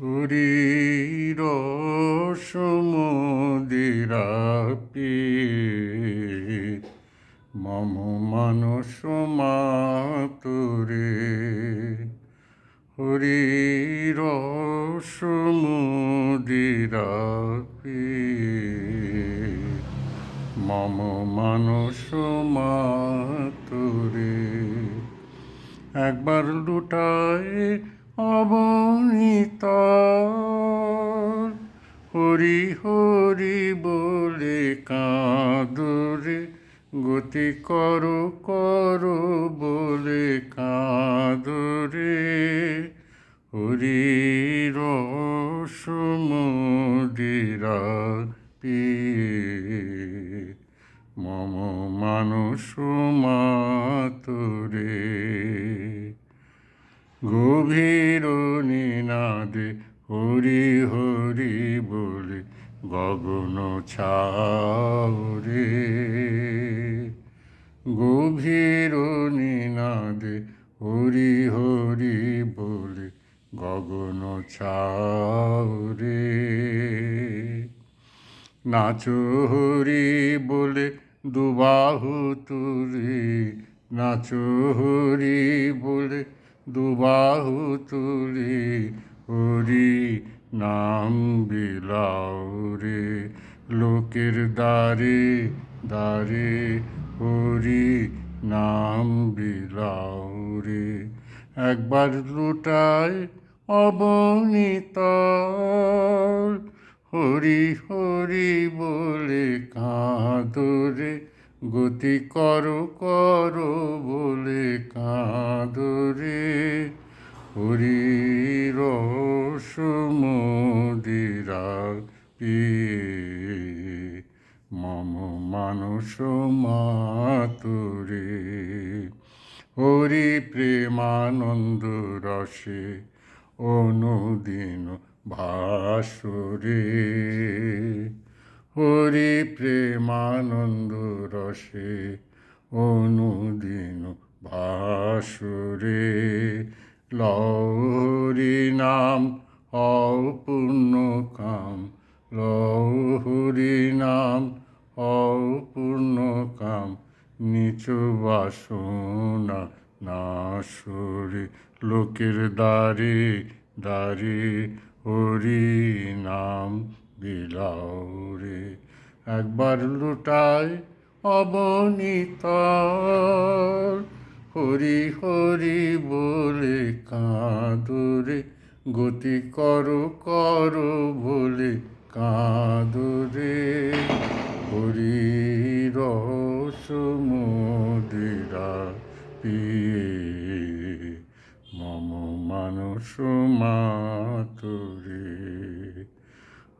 হরির সমুদিরা পিয়ে মম মানস মাতুরে। হরির সমুদিরা পিয়ে মম মানস মাতুরে। একবার লুটায় অবনীত হরি হরি বলে কাঁদরে, গতি করো করো বলে কাঁদরে। হরির সমুদিরা পিয়ে মম মানস মাতুরে। গভীর নিনাদে হরি হরি বলে গগন ছাউরে। গভীর নিনাদে হরি হরি বলে গগন ছাউরে। নাচো হরি বলে দুবাহু তুলে, নাচো হরি বলে দুবাহু তুলে। হরি নাম বিলাও রে লোকের দ্বারে দ্বারে, হরি নাম বিলাও রে। একবার লুটায় অবনীত হরি হরি বলে কাঁদরে, গতি করো করো বলে কাঁদরে। হরির সমুদিরা পিয়ে মম মানস মাতুরে। হরি প্রেমানন্দ রসে অনুদিন ভাসুরে। হরি প্রেমানন্দ রসে অনুদিন ভাসুরে। লহরি নাম হও পূর্ণ কাম, লহরি নাম হও পূর্ণ কাম। নিচ বাসনা নাশরে, লোকের দ্বারে দ্বারে হরি নাম বিলাও রে। একবার লুটায় অবনীত হরি হরি বলে কাঁদরে, গতি করো করো বলে কাঁদরে। হরির সমুদিরা পিয়ে মম মানস মাতুরে।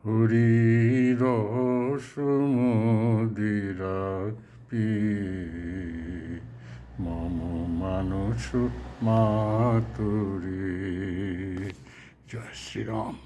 হরির সমুদিরা পিয়ে মম মানস মাতুরে। জয় শ্রীরাম।